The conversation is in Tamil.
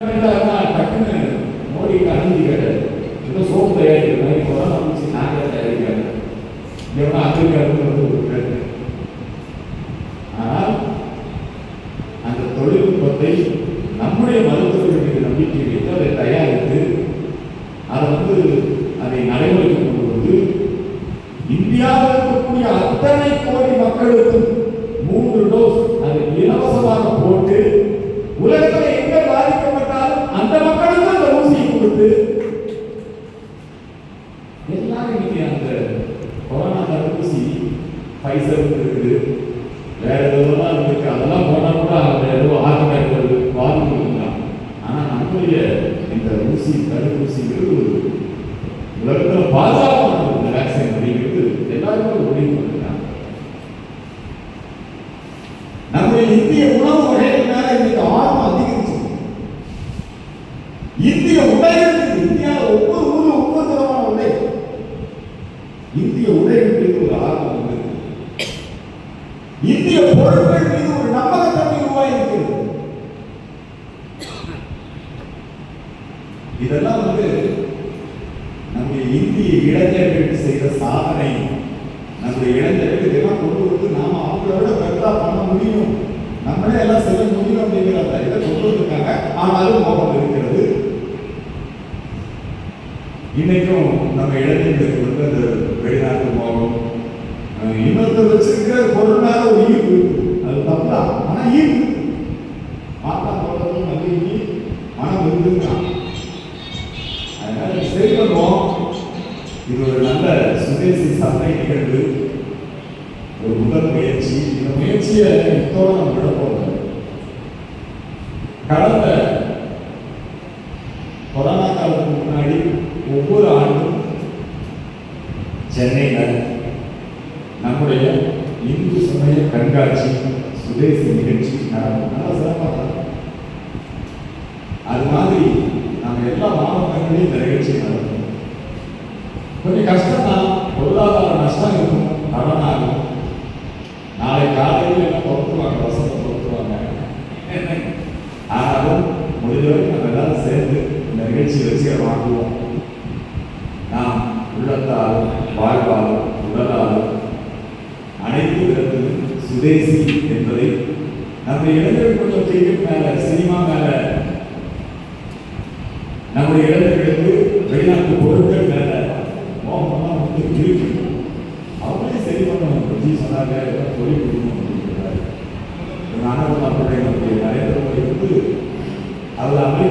டக்குன்னு மோடிக்கு அனுமதி கேட்டார். இன்னும் சோப்பு தயாரிக்கிற மாதிரி போனால் நம்ம நாங்கள் தயாரிக்கிறாங்க. எவ்வளோ ஆப்பிரிக்காவுக்கு வந்து ஒரு கருத்து. ஆனால் அந்த தொழில்நுட்பத்தை நம்முடைய மருத்துவர்கள் மீது நம்பிக்கை வைத்து அதை தயாரித்து அதை நடைமுறைக்கு கொண்டு வந்து இந்தியாவில் இருக்கக்கூடிய அத்தனை கோடி மக்களுக்கும் 3 டோஸ் அதை இலவசமாக போட்டு உலகத்தில் எங்க பாதிக்கப்பட்டாலும் அந்த மக்களுக்கு அந்த ஊசியை கொடுத்து எல்லாரும் இன்னைக்கு அந்த கொரோனா தடுப்பூசி பைசர் இருக்குது, வேற எதுவும் இருக்கு, அதெல்லாம் போனா கூட ஏதோ ஹார்ட் அட்டாக் வருது, பாதிப்பு இருக்கலாம். ஆனால் நம்முடைய இந்த ஊசி தடுப்பூசிங்கிறது உலகத்தில் பாதுகாப்பானது. இந்த வேக்சின் அப்படிங்கிறது எல்லாருமே முடிவு பண்ணிருக்காங்க. நம்முடைய இந்திய உணவு வகைகள் மேல இன்னைக்கு ஆர்வம் அதிகரிச்சு. இந்திய உடைகள், இந்தியாவில் ஒவ்வொரு ஊரும் ஒவ்வொரு விதமான உடை, இந்திய உடைகள் மீது ஒரு ஆர்வம் உண்டு. இந்திய பொருட்கள் மீது ஒரு நம்பகத்தன்மை உருவாயிருக்கிறது. இதெல்லாம் நம்முடைய இந்திய இளைஞர்கள் செய்த சாதனை. நம்முடைய இளைஞர்கள் இதெல்லாம் கொண்டு வந்து நாம அவங்களோட பெற்றா பண்ண முடியும், நம்மளே எல்லாம் செய்ய முடியும் அப்படிங்கிற இதை கொண்டு வந்திருக்காங்க. ஆனாலும் மோகம் இருக்கிறது. இன்னைக்கும் நம்ம இளைஞர்களுக்கு அந்த வெளிநாட்டு மோகம், இன்னொருத்தர் வச்சிருக்கிற பொருளான ஒரு ஈர்ப்பு, அது தப்புதான். ஆனா ஈர்ப்பு மாத்தா தோட்டத்தில் நல்ல மனம் இருந்துருக்கான். அதனால சரி பண்ணுவோம். இது ஒரு நல்ல சுதேசி சந்தை நிகழ்வு, ஒரு முதல் முயற்சி. இந்த முயற்சியை இதோட நம்ம விட போகிறோம். கடந்த கொரோனா காலத்துக்கு முன்னாடி ஒவ்வொரு ஆண்டும் சென்னையில் நம்முடைய இந்து சமய கண்காட்சி சுதேசி நிகழ்ச்சி நடக்கும். நல்லா சிறப்பாக அது மாதிரி நம்ம எல்லா மாவட்டங்களையும் இந்த நிகழ்ச்சி நடக்கும். கொஞ்சம் கஷ்டம் தான், பொருளாதார நஷ்டம் இருக்கும், கடன் ஆகும். நாளை காலையில் எல்லாம் பொறுத்துவாங்க, வசத்தை பொறுத்துவாங்க. ஆனாலும் முடிஞ்ச வரைக்கும் நம்ம எல்லாரும் சேர்ந்து இந்த நிகழ்ச்சியை வச்சு வாங்குவோம். நாம் உள்ளத்தாலும் வாழ்வாலும் உடலாலும் அனைத்து விதத்திலும் சுதேசி என்பதை நம்ம இளைஞர்கள் கொஞ்சம் கிரிக்கெட் மேல, சினிமா மேல, நம்முடைய இளைஞர்களுக்கு வெளிநாட்டு பொருட்கள் மேல மோகமெல்லாம் இருக்கு. அவங்களே சரி பண்ணணும். சொன்னாங்க தொழில் கொடுக்கணும் அப்படிங்கிறாரு. நம்முடைய நரேந்திர மோடி அவர்